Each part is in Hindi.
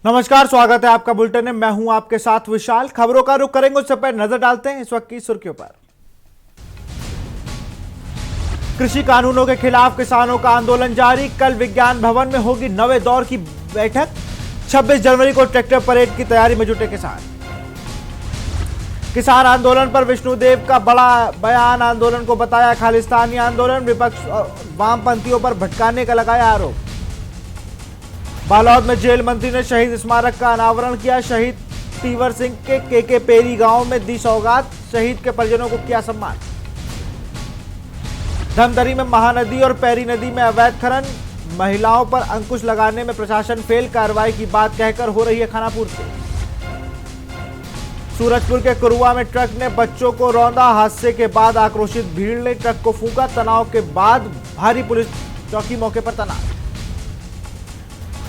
नमस्कार, स्वागत है आपका बुलेटिन में। मैं हूं आपके साथ विशाल। खबरों का रुख करेंगे, उससे पहले नजर डालते हैं इस वक्त की सुर्खियों पर। कृषि कानूनों के खिलाफ किसानों का आंदोलन जारी। कल विज्ञान भवन में होगी नवे दौर की बैठक। 26 जनवरी को ट्रैक्टर परेड की तैयारी में जुटे किसान। किसान आंदोलन पर विष्णुदेव का बड़ा बयान। आंदोलन को बताया खालिस्तानी आंदोलन। विपक्ष और वामपंथियों पर भटकाने का लगाया आरोप। बालोद में जेल मंत्री ने शहीद स्मारक का अनावरण किया। शहीद तीवर सिंह के पेरी गांव में दी सौगात। शहीद के परिजनों को किया सम्मान। धमतरी में महानदी और पैरी नदी में अवैध खनन। महिलाओं पर अंकुश लगाने में प्रशासन फेल। कार्रवाई की बात कहकर हो रही है खानापूर्ति। सूरजपुर के कुरुआ में ट्रक ने बच्चों को रौंदा। हादसे के बाद आक्रोशित भीड़ ने ट्रक को फूंका। तनाव के बाद भारी पुलिस चौकी मौके पर तैनात।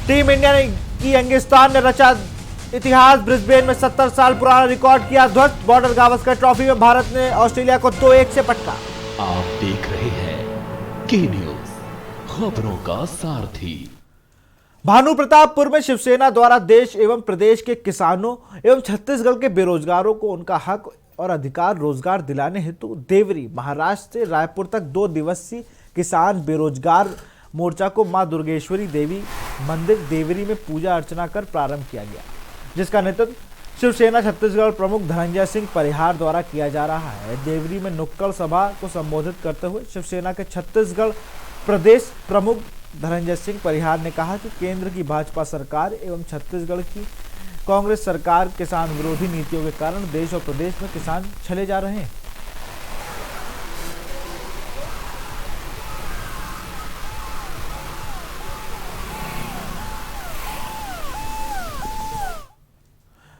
टीम इंडिया की यंगिस्तान ने रचा इतिहास। ब्रिस्बेन में 70 साल पुराना रिकॉर्ड किया ध्वस्त। बॉर्डर गावस्कर ट्रॉफी में भारत ने ऑस्ट्रेलिया को 2-1 से पटका। आप देख रहे हैं के न्यूज, खबरों का सारथी। भानु प्रतापपुर में शिवसेना द्वारा देश एवं प्रदेश के किसानों एवं छत्तीसगढ़ के बेरोजगारों को उनका हक और अधिकार रोजगार दिलाने हेतु देवरी महाराष्ट्र से रायपुर तक 2 दिवसीय किसान बेरोजगार मोर्चा को मां दुर्गेश्वरी देवी मंदिर देवरी में पूजा अर्चना कर प्रारंभ किया गया, जिसका नेतृत्व शिवसेना छत्तीसगढ़ प्रमुख धनंजय सिंह परिहार द्वारा किया जा रहा है। देवरी में नुक्कड़ सभा को संबोधित करते हुए शिवसेना के छत्तीसगढ़ प्रदेश प्रमुख धनंजय सिंह परिहार ने कहा कि केंद्र की भाजपा सरकार एवं छत्तीसगढ़ की कांग्रेस सरकार किसान विरोधी नीतियों के कारण देश और प्रदेश में किसान चले जा रहे हैं।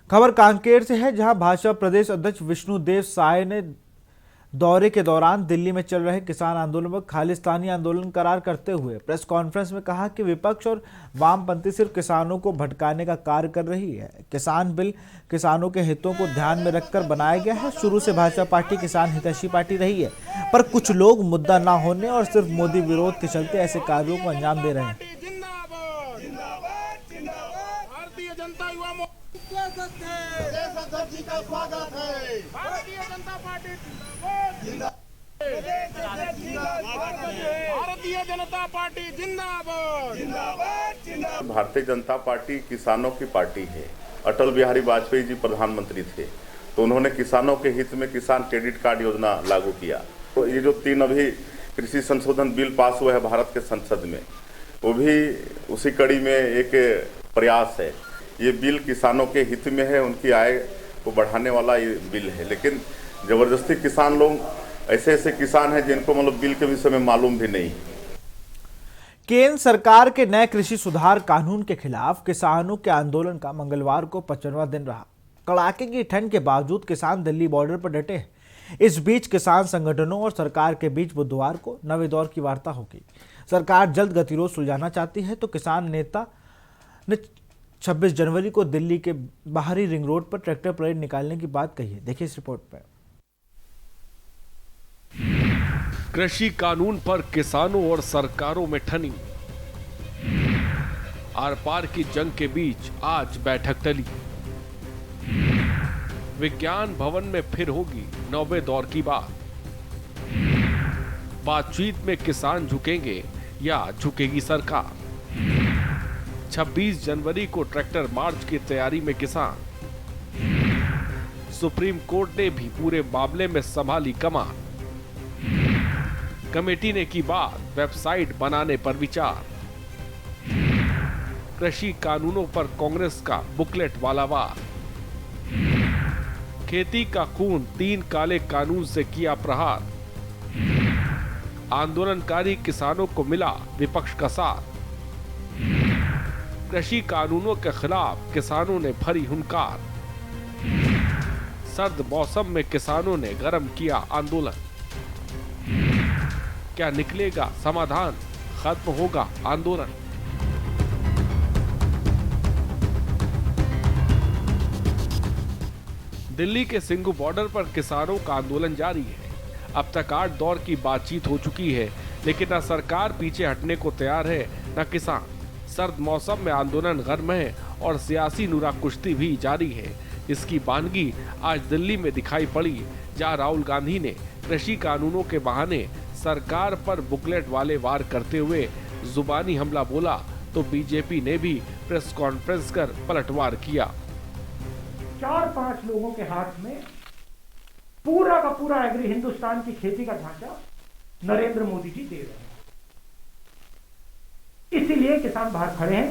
खबर कांकेर से है, जहां भाजपा प्रदेश अध्यक्ष विष्णुदेव साय ने दौरे के दौरान दिल्ली में चल रहे किसान आंदोलन को खालिस्तानी आंदोलन करार करते हुए प्रेस कॉन्फ्रेंस में कहा कि विपक्ष और वामपंथी सिर्फ किसानों को भटकाने का कार्य कर रही है। किसान बिल किसानों के हितों को ध्यान में रखकर बनाया गया है। शुरू से भाजपा पार्टी किसान हितैषी पार्टी रही है, पर कुछ लोग मुद्दा न होने और सिर्फ मोदी विरोध के चलते ऐसे कार्यों को अंजाम दे रहे हैं। भारतीय जनता पार्टी जिंदाबाद। भारतीय जनता पार्टी किसानों की पार्टी है। अटल बिहारी वाजपेयी जी प्रधानमंत्री थे तो उन्होंने किसानों के हित में किसान क्रेडिट कार्ड योजना लागू किया। तो ये जो 3 अभी कृषि संशोधन बिल पास हुआ है भारत के संसद में, वो भी उसी कड़ी में एक प्रयास है। ये बिल किसानों के हित में है, उनकी आय को बढ़ाने वाला ये बिल है। लेकिन जबरदस्ती किसान लोग, ऐसे किसान हैं जिनको मतलब बिल के विषय में मालूम भी नहीं। केंद्र सरकार के नए कृषि सुधार कानून के खिलाफ किसानों के आंदोलन का मंगलवार को 55वां दिन रहा। कड़ाके की ठंड के बावजूद किसान दिल्ली बॉर्डर पर डटे हैं। इस बीच किसान संगठनों और सरकार के बीच बुधवार को नवे दौर की वार्ता होगी। सरकार जल्द गतिरोध सुलझाना चाहती है तो किसान नेता ने 26 जनवरी को दिल्ली के बाहरी रिंग रोड पर ट्रैक्टर परेड निकालने की बात कही है। देखिए इस रिपोर्ट पर। कृषि कानून पर किसानों और सरकारों में ठनी। आर पार की जंग के बीच आज बैठक टली। विज्ञान भवन में फिर होगी नौवे दौर की बात। बातचीत में किसान झुकेंगे या झुकेगी सरकार। 26 जनवरी को ट्रैक्टर मार्च की तैयारी में किसान। सुप्रीम कोर्ट ने भी पूरे मामले में संभाली कमान। कमेटी ने की बात वेबसाइट बनाने पर विचार। कृषि कानूनों पर कांग्रेस का बुकलेट वाला वार। खेती का खून 3 काले कानून से किया प्रहार। आंदोलनकारी किसानों को मिला विपक्ष का साथ। कृषि कानूनों के खिलाफ किसानों ने भरी हुंकार। सर्द मौसम में किसानों ने गरम किया आंदोलन। क्या निकलेगा समाधान, खत्म होगा आंदोलन। दिल्ली के सिंघू बॉर्डर पर किसानों का आंदोलन जारी है। अब तक 8 दौर की बातचीत हो चुकी है, लेकिन न सरकार पीछे हटने को तैयार है न किसान। सर्द मौसम में आंदोलन गर्म है और सियासी नूरा कुश्ती भी जारी है। इसकी बानगी आज दिल्ली में दिखाई पड़ी, जहां राहुल गांधी ने कृषि कानूनों के बहाने सरकार पर बुकलेट वाले वार करते हुए जुबानी हमला बोला, तो बीजेपी ने भी प्रेस कॉन्फ्रेंस कर पलटवार किया। 4-5 लोगों के हाथ में पूरा का पूरा एग्री हिंदुस्तान की खेती का ढांचा नरेंद्र मोदी जी दे रहे हैं। इसीलिए किसान बाहर खड़े हैं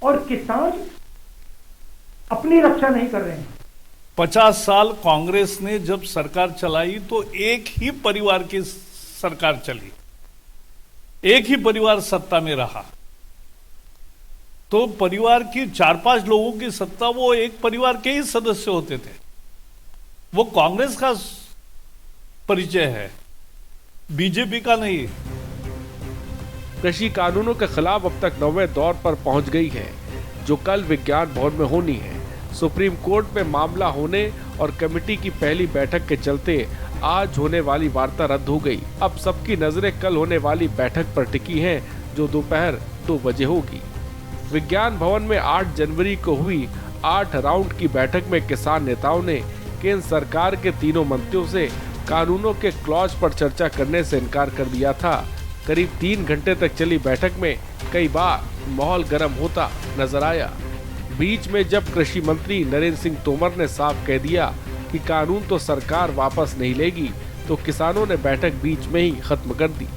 और किसान अपनी रक्षा नहीं कर रहे हैं। 50 साल कांग्रेस ने जब सरकार चलाई तो एक ही परिवार की सरकार चली, एक ही परिवार सत्ता में रहा। तो परिवार की 4-5 लोगों की सत्ता, वो एक परिवार के ही सदस्य होते थे। वो कांग्रेस का परिचय है, बीजेपी का नहीं। कृषि कानूनों के खिलाफ अब तक 9वें दौर पर पहुंच गई है, जो कल विज्ञान भवन में होनी है। सुप्रीम कोर्ट में मामला होने और कमेटी की पहली बैठक के चलते आज होने वाली वार्ता रद्द हो गई। अब सबकी नजरें कल होने वाली बैठक पर टिकी हैं, जो दोपहर 2 बजे होगी। विज्ञान भवन में 8 जनवरी को हुई 8 राउंड की बैठक में किसान नेताओं ने केंद्र सरकार के तीनों मंत्रियों से कानूनों के क्लॉज पर चर्चा करने से इनकार कर दिया था। करीब 3 घंटे तक चली बैठक में कई बार माहौल गर्म होता नजर आया। बीच में जब कृषि मंत्री नरेंद्र सिंह तोमर ने साफ कह दिया कि कानून तो सरकार वापस नहीं लेगी, तो किसानों ने बैठक बीच में ही खत्म कर दी।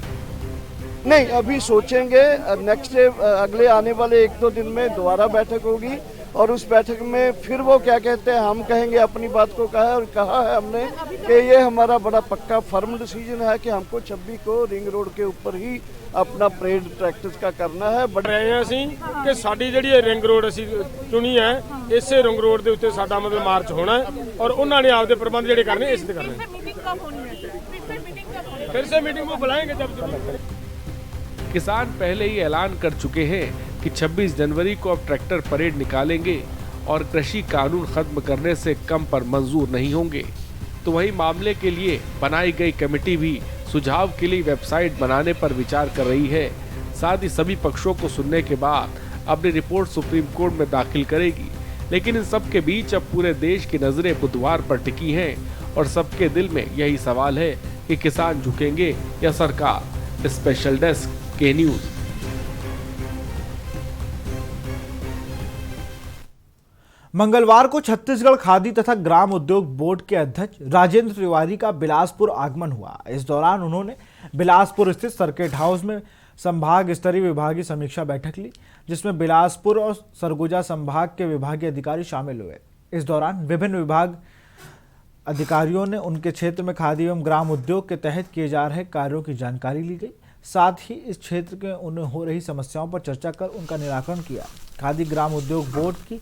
नहीं, अभी सोचेंगे। नेक्स्ट डे अगले आने वाले 1-2 दिन में दोबारा बैठक होगी और उस बैठक में फिर वो क्या कहते हैं, हम कहेंगे अपनी बात को कहा है। और कहा है हमने कि ये हमारा बड़ा पक्का फर्म डिसीजन है कि हमको 26 को रिंग रोड के ऊपर ही अपना परेड प्रैक्टिस का करना है। ਬਣ ਰਹੇ ਹਾਂ ਅਸੀਂ ਕਿ ਸਾਡੀ ਜਿਹੜੀ ਰਿੰਗ ਰੋਡ ਅਸੀਂ ਚੁਣੀ ਹੈ, ਇਸੇ ਰਿੰਗ ਰੋਡ ਦੇ ਉੱਤੇ ਸਾਡਾ ਮਤਲਬ ਮਾਰਚ ਹੋਣਾ ਹੈ ਔਰ ਉਹਨਾਂ ਨੇ ਆਪਦੇ ਪ੍ਰਬੰਧ ਜਿਹੜੇ ਕਰਨੇ ਇਸ ਤੇ ਕਰਨੇ। फिर से मीटिंग को बुलाएंगे जब किसान पहले ही ऐलान कर चुके हैं कि 26 जनवरी को अब ट्रैक्टर परेड निकालेंगे और कृषि कानून खत्म करने से कम पर मंजूर नहीं होंगे। तो वही मामले के लिए बनाई गई कमेटी भी सुझाव के लिए वेबसाइट बनाने पर विचार कर रही है। साथ ही सभी पक्षों को सुनने के बाद अपनी रिपोर्ट सुप्रीम कोर्ट में दाखिल करेगी। लेकिन इन सब के बीच अब पूरे देश की नजरें बुधवार पर टिकी हैं और सबके दिल में यही सवाल है कि किसान झुकेंगे या सरकार। स्पेशल डेस्क के न्यूज। मंगलवार को छत्तीसगढ़ खादी तथा ग्राम उद्योग बोर्ड के अध्यक्ष राजेंद्र तिवारी का बिलासपुर आगमन हुआ। इस दौरान उन्होंने बिलासपुर स्थित सर्किट हाउस में संभाग स्तरीय विभागीय समीक्षा बैठक ली, जिसमें बिलासपुर और सरगुजा संभाग के विभागीय अधिकारी शामिल हुए। इस दौरान विभिन्न विभाग अधिकारियों ने उनके क्षेत्र में खादी एवं ग्राम उद्योग के तहत किए जा रहे कार्यों की जानकारी ली गई। साथ ही इस क्षेत्र के उन्हें हो रही समस्याओं पर चर्चा कर उनका निराकरण किया। खादी ग्राम उद्योग बोर्ड की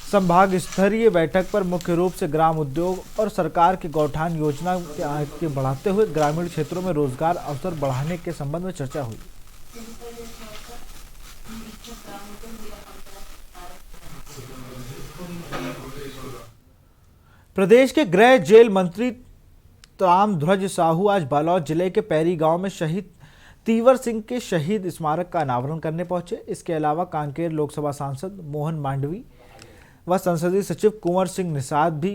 संभाग स्तरीय बैठक पर मुख्य रूप से ग्राम उद्योग और सरकार की गौठान योजना के आगे बढ़ाते हुए ग्रामीण क्षेत्रों में रोजगार अवसर बढ़ाने के संबंध में चर्चा हुई। प्रदेश के गृह जेल मंत्री ताम्रध्वज साहू आज बालोद जिले के पैरी गांव में शहीद तीवर सिंह के शहीद स्मारक का अनावरण करने पहुंचे। इसके अलावा कांकेर लोकसभा सांसद मोहन मांडवी व संसदीय सचिव कुंवर सिंह निषाद भी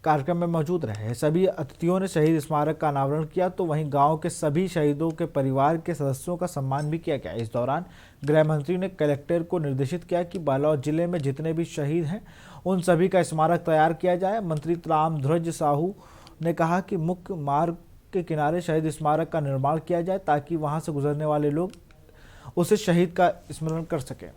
कार्यक्रम में मौजूद रहे। सभी अतिथियों ने शहीद स्मारक का अनावरण किया, तो वहीं गांव के सभी शहीदों के परिवार के सदस्यों का सम्मान भी किया गया। इस दौरान गृह मंत्री ने कलेक्टर को निर्देशित किया कि बालोद जिले में जितने भी शहीद हैं उन सभी का स्मारक तैयार किया जाए। मंत्री ताम्रध्वज साहू ने कहा कि मुख्य मार्ग के किनारे शहीद स्मारक का निर्माण किया जाए ताकि वहां से गुजरने वाले लोग उसे शहीद का स्मरण कर सकें।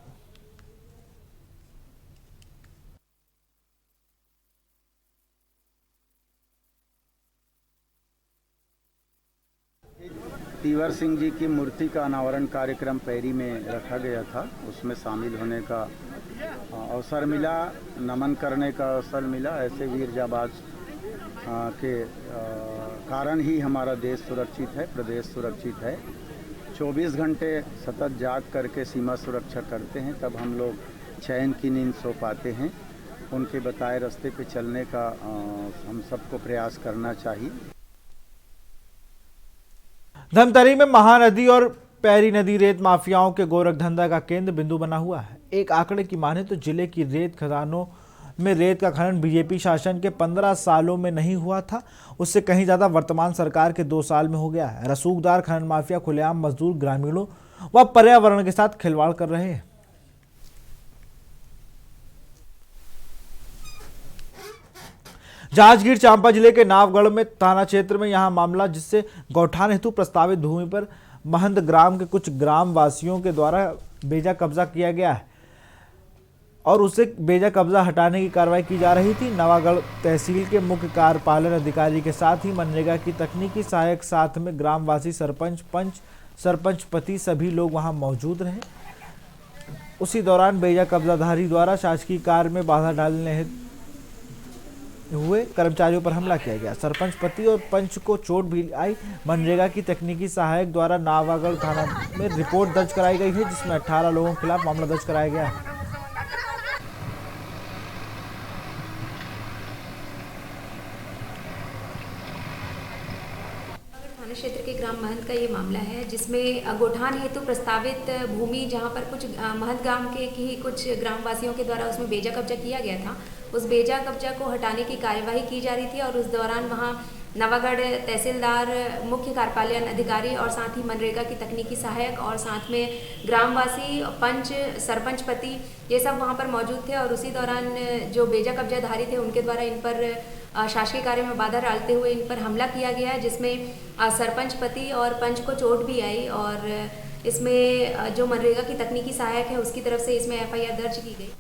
तीवर सिंह जी की मूर्ति का अनावरण कार्यक्रम पैरी में रखा गया था। उसमें शामिल होने का अवसर मिला, नमन करने का अवसर मिला। ऐसे वीर जाबाज के कारण ही हमारा देश सुरक्षित है, प्रदेश सुरक्षित है। 24 घंटे सतत जाग करके सीमा सुरक्षा करते हैं, तब हम लोग चैन की नींद सो पाते हैं। उनके बताए रास्ते पे चलने का हम सबको प्रयास करना चाहिए। धमतरी में महानदी और पैरी नदी रेत माफियाओं के गोरखधंधा का केंद्र बिंदु बना हुआ है। एक आंकड़े की माने तो जिले की रेत खदानों में रेत का खनन बीजेपी शासन के 15 सालों में नहीं हुआ था, उससे कहीं ज्यादा वर्तमान सरकार के 2 साल में हो गया है। रसूखदार खनन माफिया खुलेआम मजदूर, ग्रामीणों व पर्यावरण के साथ खिलवाड़ कर रहे हैं। जांजगीर चांपा जिले के नावगढ़ में थाना क्षेत्र में यहां मामला, जिससे गौठान हेतु प्रस्तावित भूमि पर महंत ग्राम के कुछ ग्राम वासियों के द्वारा बेजा कब्जा किया गया है और उसे बेजा कब्जा हटाने की कार्रवाई की जा रही थी। नवागढ़ तहसील के मुख्य कार्यपालन अधिकारी के साथ ही मनरेगा की तकनीकी सहायक, साथ में ग्रामवासी, सरपंच, पंच, सरपंच पति सभी लोग वहां मौजूद रहे। उसी दौरान बेजा कब्जाधारी द्वारा शासकीय कार्य में बाधा डालने हुए कर्मचारियों पर हमला किया गया। सरपंच पति और पंच को चोट भी आई। मनरेगा की तकनीकी सहायक द्वारा नावागढ़ थाना में रिपोर्ट दर्ज कराई गई है, जिसमें 18 लोगों के खिलाफ मामला दर्ज कराया गया है। थाना क्षेत्र के ग्राम महंत का ये मामला है, जिसमें गौठान हेतु प्रस्तावित भूमि, जहां पर कुछ महंत ग्राम के ही कुछ ग्रामवासियों के द्वारा उसमें बेजा कब्जा किया गया था। उस बेजा कब्जा को हटाने की कार्यवाही की जा रही थी और उस दौरान वहां नवागढ़ तहसीलदार, मुख्य कार्यपालन अधिकारी और साथ ही मनरेगा की तकनीकी सहायक और साथ में ग्रामवासी, पंच, सरपंच पति, ये सब वहां पर मौजूद थे। और उसी दौरान जो बेजा कब्जाधारी थे उनके द्वारा इन पर शासकीय कार्य में बाधा डालते हुए इन पर हमला किया गया है, जिसमें सरपंच पति और पंच को चोट भी आई। और इसमें जो मनरेगा की तकनीकी सहायक है उसकी तरफ से इसमें FIR दर्ज की गई।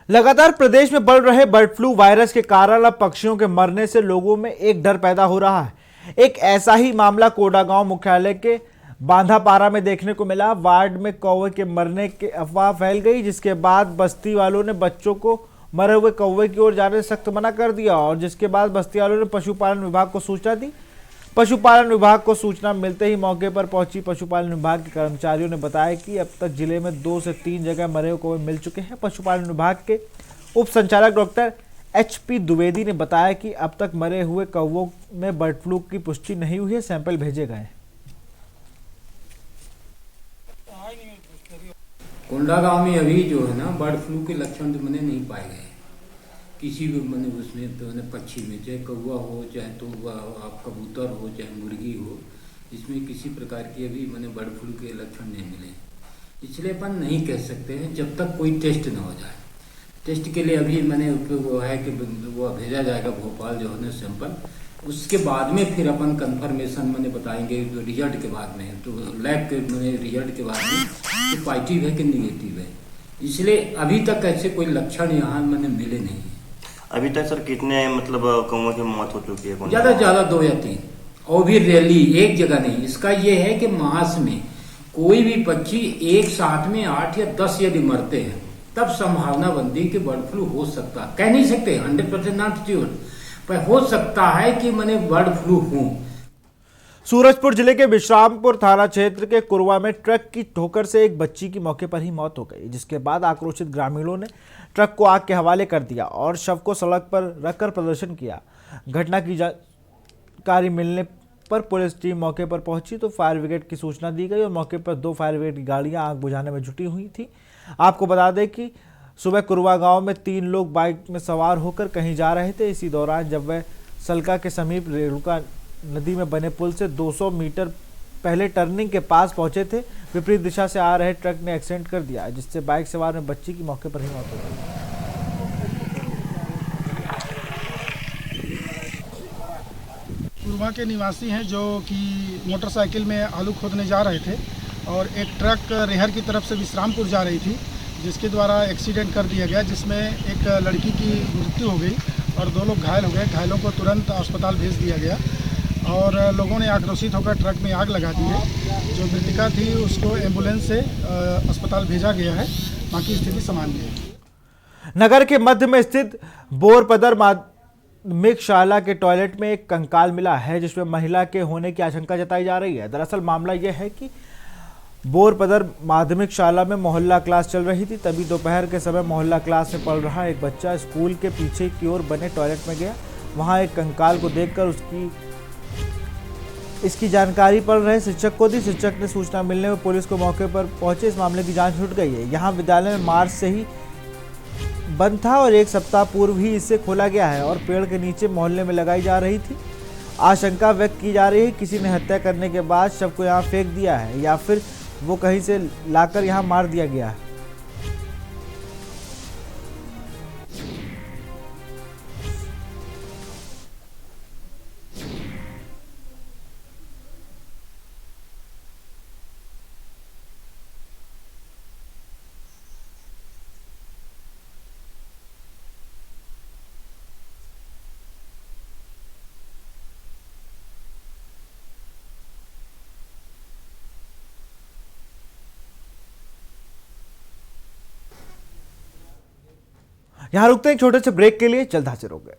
लगातार प्रदेश में बढ़ रहे बर्ड फ्लू वायरस के कारण अब पक्षियों के मरने से लोगों में एक डर पैदा हो रहा है। एक ऐसा ही मामला कोडागांव मुख्यालय के बांधापारा में देखने को मिला। वार्ड में कौवे के मरने की अफवाह फैल गई, जिसके बाद बस्ती वालों ने बच्चों को मरे हुए कौवे की ओर जाने से सख्त मना कर दिया और जिसके बाद बस्ती वालों ने पशुपालन विभाग को सूचना दी। पशुपालन विभाग को सूचना मिलते ही मौके पर पहुंची पशुपालन विभाग के कर्मचारियों ने बताया कि अब तक जिले में 2 से 3 जगह मरे हुए कौवे मिल चुके हैं। पशुपालन विभाग के उप संचालक डॉक्टर HP द्विवेदी ने बताया कि अब तक मरे हुए कौवों में बर्ड फ्लू की पुष्टि नहीं हुई है, सैंपल भेजे गए। कोंडागांव में अभी जो है ना बर्ड फ्लू के लक्षण तो मैंने नहीं पाए गए किसी भी मैंने उसमें, तो पक्षी में, चाहे कौवा हो, चाहे तो आप कबूतर हो, चाहे मुर्गी हो, इसमें किसी प्रकार की अभी मैंने बर्ड फ्लू के लक्षण नहीं मिले। इसलिए अपन नहीं कह सकते हैं जब तक कोई टेस्ट न हो जाए। टेस्ट के लिए अभी मैंने वो है कि वो भेजा जाएगा भोपाल जो है ना सैंपल, उसके बाद में फिर अपन कंफर्मेशन मैंने बताएंगे रिजल्ट के बाद में, तो लैब के मैंने रिजल्ट के बाद में तो पॉजिटिव है कि निगेटिव है। इसलिए अभी तक ऐसे कोई लक्षण यहाँ मैंने मिले नहीं। अभी तक सर कितने मतलब कौवों की मौत हो चुकी है? ज्यादा से ज्यादा 2 या 3, और भी रैली एक जगह नहीं। इसका ये है कि मास में कोई भी पक्षी एक साथ में 8 या 10 यदि मरते हैं तब संभावना बनती कि बर्ड फ्लू हो सकता, कह नहीं सकते 100% नॉट श्योर, पर हो सकता है कि मैंने बर्ड फ्लू हूं। सूरजपुर जिले के विश्रामपुर थाना क्षेत्र के कुरवा में ट्रक की ठोकर से एक बच्ची की मौके पर ही मौत हो गई, जिसके बाद आक्रोशित ग्रामीणों ने ट्रक को आग के हवाले कर दिया और शव को सड़क पर रखकर प्रदर्शन किया। घटना की जानकारी मिलने पर पुलिस टीम मौके पर पहुंची तो फायर ब्रिगेड की सूचना दी गई और मौके पर 2 फायर ब्रिगेड की गाड़ियां आग बुझाने में जुटी हुई थी। आपको बता दें कि सुबह कुरवा गांव में 3 लोग बाइक में सवार होकर कहीं जा रहे थे। इसी दौरान जब वह सलका के समीप रेणुका नदी में बने पुल से 200 मीटर पहले टर्निंग के पास पहुंचे थे, विपरीत दिशा से आ रहे ट्रक ने एक्सीडेंट कर दिया, जिससे बाइक सवार में बच्ची की मौके पर ही मौत हो गई। कुरवा के निवासी हैं जो कि मोटरसाइकिल में आलू खोदने जा रहे थे और एक ट्रक रेहर की तरफ से विश्रामपुर जा रही थी, जिसके द्वारा एक्सीडेंट कर दिया गया, जिसमें एक लड़की की मृत्यु हो गई और 2 लोग घायल हो गए। घायलों को तुरंत अस्पताल भेज दिया गया और लोगों ने आक्रोशित होकर ट्रक में आग लगा दी है। जो मृतिका थी उसको एम्बुलेंस से अस्पताल भेजा गया है, बाकी स्थिति सामान्य है। नगर के मध्य में स्थित बोरपदर माध्यमिक शाला के टॉयलेट में एक कंकाल मिला है, जिसमें महिला के होने की आशंका जताई जा रही है। दरअसल मामला यह है कि बोरपदर माध्यमिक शाला में मोहल्ला क्लास चल रही थी, तभी दोपहर के समय मोहल्ला क्लास में पढ़ रहा एक बच्चा स्कूल के पीछे की ओर बने टॉयलेट में गया। वहां एक कंकाल को देखकर इसकी जानकारी पढ़ रहे शिक्षक को दी। शिक्षक ने सूचना मिलने में पुलिस को मौके पर पहुंचे। इस मामले की जांच छूट गई है। यहाँ विद्यालय में मार्च से ही बंद था और एक सप्ताह पूर्व ही इसे खोला गया है और पेड़ के नीचे मोहल्ले में लगाई जा रही थी। आशंका व्यक्त की जा रही है किसी ने हत्या करने के बाद शव को यहाँ फेंक दिया है या फिर वो कहीं से लाकर यहाँ मार दिया गया है। यहां रुकते हैं एक छोटे से ब्रेक के लिए, जल्द हाजिर होंगे।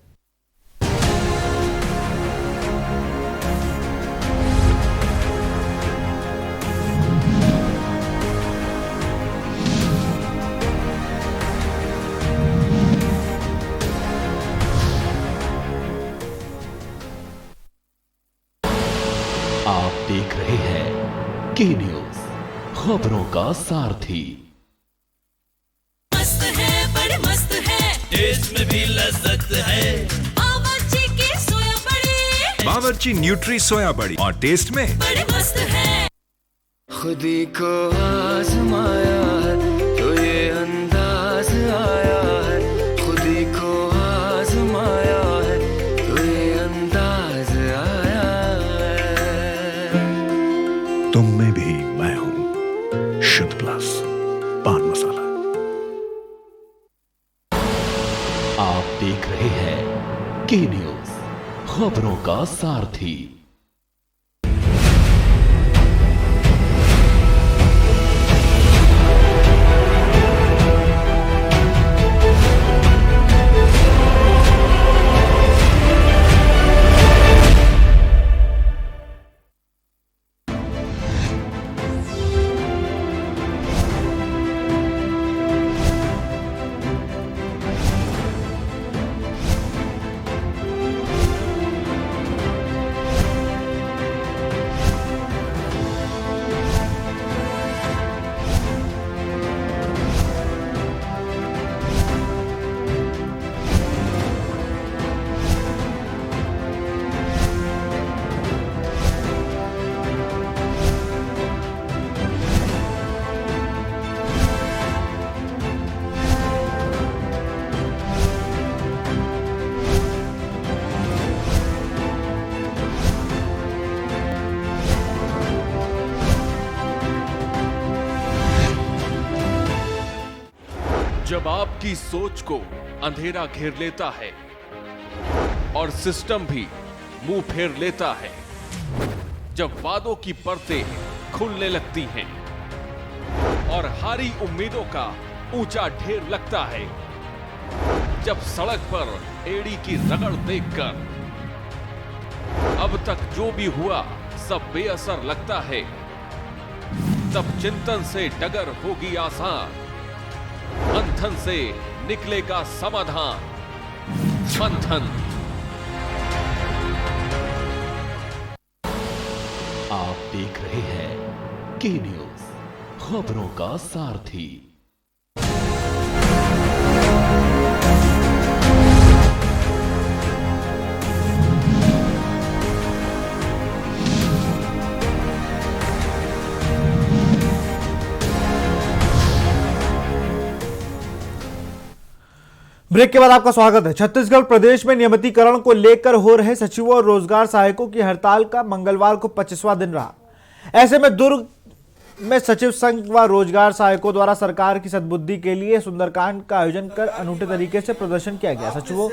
आप देख रहे हैं के न्यूज, खबरों का सारथी। मस्त है, बड़े मस्त है, टेस्ट में भी लज्जत है। बावर्ची की सोया बड़ी, बावर्ची न्यूट्री सोया बड़ी और टेस्ट में बड़े मस्त है। खुदी को आजमाया है तो ये अंदाज आया है, खुदी को आजमाया है तो ये अंदाज आया है। तुम में भी मैं हूं, शुद्ध प्लस पान मसाला। आप देख रहे हैं के न्यूज, खबरों का सारथी। जब आपकी सोच को अंधेरा घेर लेता है और सिस्टम भी मुंह फेर लेता है, जब वादों की परतें खुलने लगती हैं और हारी उम्मीदों का ऊंचा ढेर लगता है, जब सड़क पर एड़ी की रगड़ देखकर अब तक जो भी हुआ सब बेअसर लगता है, तब चिंतन से डगर होगी आसान, मंथन से निकलेगा समाधान। मंथन। आप देख रहे हैं के न्यूज, खबरों का सारथी। ब्रेक के बाद आपका स्वागत है। छत्तीसगढ़ प्रदेश में नियमितीकरण को लेकर हो रहे सचिवों और रोजगार सहायकों की हड़ताल का मंगलवार को 25वां दिन रहा। ऐसे में दुर्ग में सचिव संघ व रोजगार सहायकों द्वारा सरकार की सद्बुद्धि के लिए सुंदरकांड का आयोजन कर अनूठे तरीके से प्रदर्शन किया गया। सचिवों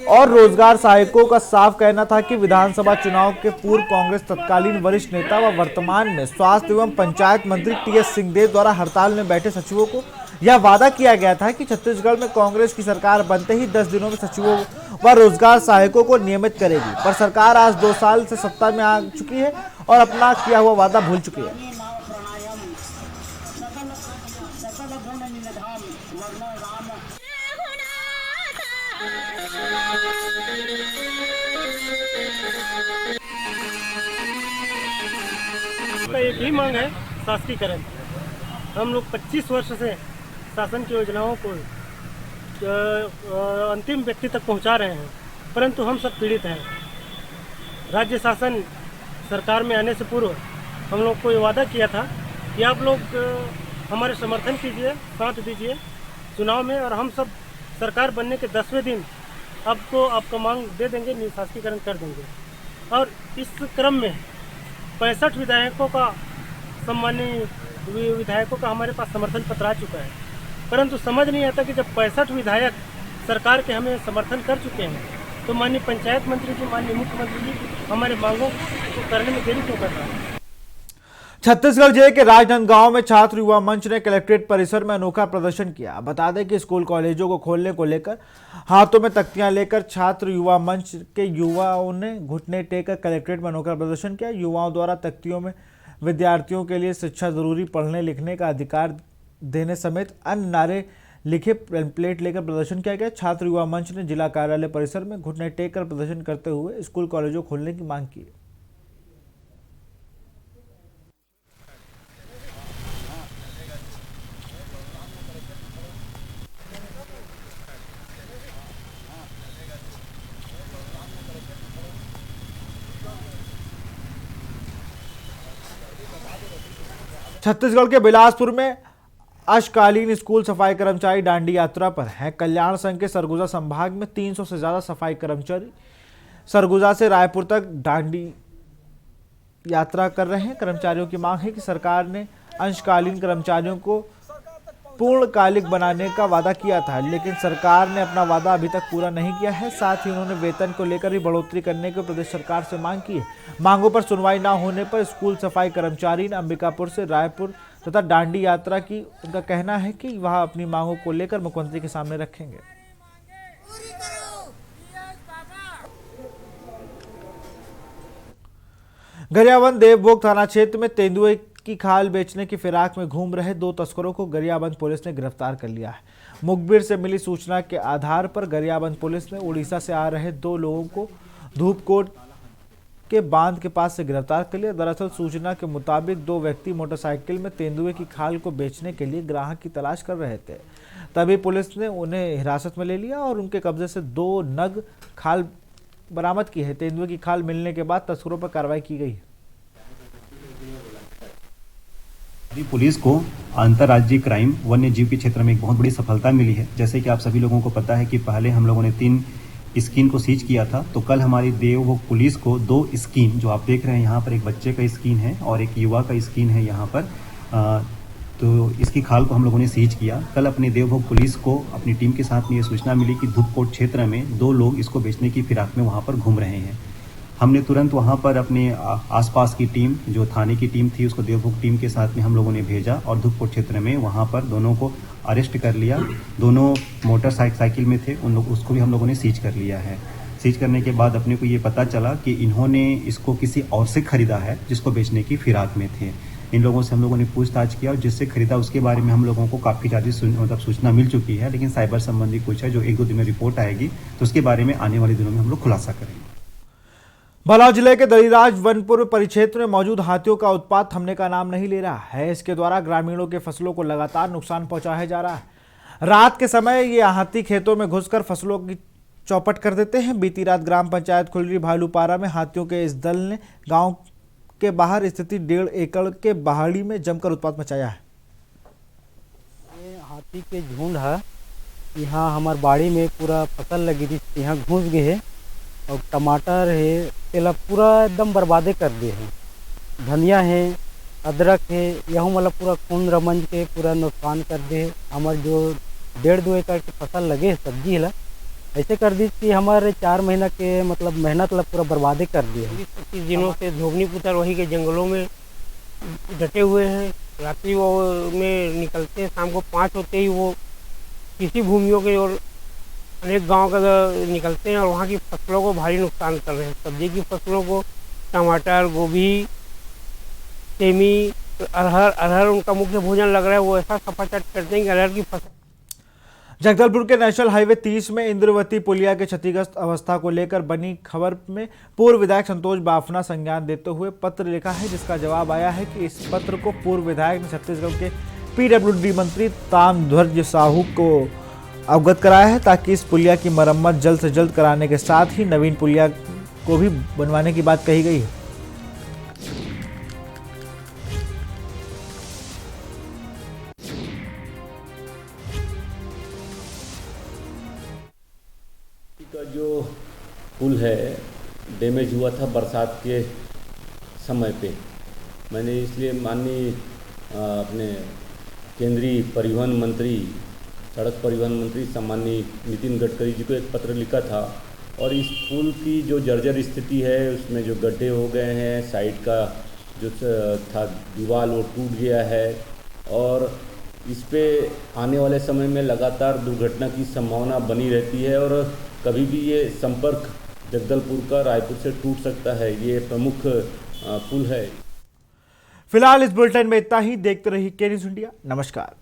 और रोजगार सहायकों का साफ कहना था कि विधानसभा चुनाव के पूर्व कांग्रेस तत्कालीन वरिष्ठ नेता व वर्तमान में स्वास्थ्य एवं पंचायत मंत्री टीएस सिंहदेव द्वारा हड़ताल में बैठे सचिवों को यह वादा किया गया था कि छत्तीसगढ़ में कांग्रेस की सरकार बनते ही 10 दिनों में सचिवों व रोजगार सहायकों को नियमित करेगी, पर सरकार आज 2 साल से सत्ता में आ चुकी है और अपना किया हुआ वादा भूल चुकी है। एक ही मांग है शासकीकरण। हम लोग 25 वर्ष से शासन की योजनाओं को अंतिम व्यक्ति तक पहुंचा रहे हैं, परंतु हम सब पीड़ित हैं। राज्य शासन सरकार में आने से पूर्व हम लोग को ये वादा किया था कि आप लोग हमारे समर्थन कीजिए, साथ दीजिए चुनाव में, और हम सब सरकार बनने के 10वें दिन आपको आपका मांग दे देंगे, निशासकीकरण कर देंगे। और इस क्रम में 65 विधायकों का सम्मानीय विधायकों का हमारे पास समर्थन पत्र आ चुका है, परंतु समझ नहीं आता कि जब 65 विधायक सरकार के हमें समर्थन कर चुके हैं तो माननीय पंचायत मंत्री जी, माननीय मुख्यमंत्री जी हमारे मांगों को करने में देरी क्यों कर रहा है। छत्तीसगढ़ जिले के राजनांदगांव में छात्र युवा मंच ने कलेक्ट्रेट परिसर में अनोखा प्रदर्शन किया। बता दें कि स्कूल कॉलेजों को खोलने को लेकर हाथों में तख्तियां लेकर छात्र युवा मंच के युवाओं ने घुटने टेक कर कलेक्ट्रेट में अनोखा प्रदर्शन किया। युवाओं द्वारा तख्तियों में विद्यार्थियों के लिए शिक्षा जरूरी, पढ़ने लिखने का अधिकार देने समेत अन्य नारे लिखे प्लेट लेकर प्रदर्शन किया गया। छात्र युवा मंच ने जिला कार्यालय परिसर में घुटने टेक कर प्रदर्शन करते हुए स्कूल कॉलेजों खोलने की मांग की। छत्तीसगढ़ के बिलासपुर में अश्कालीन स्कूल सफाई कर्मचारी डांडी यात्रा पर हैं। कल्याण संघ के सरगुजा संभाग में 300 से ज्यादा सफाई कर्मचारी सरगुजा से रायपुर तक डांडी यात्रा कर रहे हैं। कर्मचारियों की मांग है कि सरकार ने अंशकालीन कर्मचारियों को पूर्णकालिक बनाने का वादा किया था, लेकिन सरकार ने अपना वादा अभी तक पूरा नहीं किया है। साथ ही उन्होंने वेतन को लेकर भी बढ़ोतरी करने की प्रदेश सरकार से मांग की है। मांगों पर सुनवाई न होने पर स्कूल सफाई कर्मचारी ने अंबिकापुर से रायपुर तथा डांडी यात्रा की। उनका कहना है कि वह अपनी मांगों को लेकर मुख्यमंत्री के सामने रखेंगे। गरियाबंद देवभोग थाना क्षेत्र में तेंदुए की खाल बेचने की फिराक में घूम रहे 2 तस्करों को गरियाबंद पुलिस ने गिरफ्तार कर लिया है। मुखबिर से मिली सूचना के आधार पर गरियाबंद पुलिस ने उड़ीसा से आ रहे 2 लोगों को धूपकोट के बांध के पास से गिरफ्तार कर लिया। दरअसल सूचना के मुताबिक 2 व्यक्ति मोटरसाइकिल में तेंदुए की खाल को बेचने के लिए ग्राहक की तलाश कर रहे थे। तभी पुलिस ने उन्हें हिरासत में ले लिया और उनके कब्जे से 2 नग खाल बरामद की है। तेंदुए की खाल मिलने के बाद तस्करों पर कार्रवाई की गई है। पुलिस को अंतर्राज्यीय क्राइम वन्य जीव के क्षेत्र में एक बहुत बड़ी सफलता मिली है। जैसे कि आप सभी लोगों को पता है कि पहले हम लोगों ने 3 स्किन को सीज किया था, तो कल हमारी देवभोग पुलिस को 2 स्किन, जो आप देख रहे हैं यहाँ पर, एक बच्चे का स्किन है और एक युवा का स्किन है यहाँ पर, तो इसकी खाल को हम लोगों ने सीज किया। कल अपने देवभोग पुलिस को अपनी टीम के साथ में ये सूचना मिली कि धूपकोट क्षेत्र में 2 लोग इसको बेचने की फिराक में वहाँ पर घूम रहे हैं। हमने तुरंत वहाँ पर अपने आसपास की टीम, जो थाने की टीम थी, उसको देवभोग टीम के साथ में हम लोगों ने भेजा और धूपकोट क्षेत्र में वहाँ पर दोनों को अरेस्ट कर लिया। दोनों मोटरसाइकिल में थे, उसको भी हम लोगों ने सीज कर लिया है। सीज करने के बाद अपने को ये पता चला कि इन्होंने इसको किसी और से खरीदा है जिसको बेचने की फिराक में थे। इन लोगों से हम लोगों ने पूछताछ किया और जिससे खरीदा उसके बारे में हम लोगों को काफ़ी ज़्यादा सूचना मिल चुकी है, लेकिन साइबर संबंधी कुछ है जो 1-2 दिन में रिपोर्ट आएगी, तो उसके बारे में आने वाले दिनों में हम लोग खुलासा करेंगे। भलाव जिले के दलीराज वनपुर परिक्षेत्र में मौजूद हाथियों का उत्पात थमने का नाम नहीं ले रहा है। इसके द्वारा ग्रामीणों के फसलों को लगातार नुकसान पहुंचाया जा रहा है। रात के समय ये हाथी खेतों में घुसकर फसलों की चौपट कर देते हैं। बीती रात ग्राम पंचायत खुलरी भालूपारा में हाथियों के इस दल ने गांव के बाहर स्थित 1.5 एकड़ के पहाड़ी में जमकर उत्पात मचाया है। ये हाथी के झुंड है, यहाँ हमारे बाड़ी में पूरा फसल लगी थी, यहाँ घुस गए है और टमाटर है, तेला पूरा एकदम बर्बादे कर दिए हैं। धनिया है, अदरक है, यहाँ मतलब पूरा खून रमंज के पूरा नुकसान कर दिए। हमारे जो 1.5-2 एकड़ की फसल लगे सब्जी है ऐसे कर दी कि हमारे 4 महीना के मतलब मेहनत पूरा बर्बादे कर दिए हैं। 25 दिनों से धोबनी पुतर वही के जंगलों में डटे हुए हैं। रात्रि वो में निकलते हैं, शाम को 5 होते ही वो किसी भूमियों के और अनेक गांव का निकलते हैं और वहाँ की फसलों को भारी नुकसान कर रहे हैं। सब्जी की फसलों को, टमाटर, गोभी, सेमी, अरहर उनका मुख्य भोजन लग रहा है। वो ऐसा सफाचट करते हैं कि अरहर की फसल। जगदलपुर के नेशनल हाईवे 30 में इंद्रवती पुलिया के क्षतिग्रस्त अवस्था को लेकर बनी खबर में पूर्व विधायक संतोष बाफना संज्ञान देते हुए पत्र लिखा है, जिसका जवाब आया है कि इस पत्र को पूर्व विधायक ने छत्तीसगढ़ के पीडब्ल्यूडी मंत्री ताम्रध्वज साहू को अवगत कराया है, ताकि इस पुलिया की मरम्मत जल्द से जल्द कराने के साथ ही नवीन पुलिया को भी बनवाने की बात कही गई है। का जो पुल है डैमेज हुआ था बरसात के समय पे, मैंने इसलिए माननीय अपने केंद्रीय परिवहन मंत्री, सड़क परिवहन मंत्री सम्माननीय नितिन गडकरी जी को एक पत्र लिखा था। और इस पुल की जो जर्जर स्थिति है, उसमें जो गड्ढे हो गए हैं, साइड का जो था दीवार वो टूट गया है और इस पे आने वाले समय में लगातार दुर्घटना की संभावना बनी रहती है और कभी भी ये संपर्क जगदलपुर का रायपुर से टूट सकता है। ये प्रमुख पुल है। फिलहाल इस बुलेटिन में इतना ही। देखते रहिए के न्यूज़ इंडिया। नमस्कार।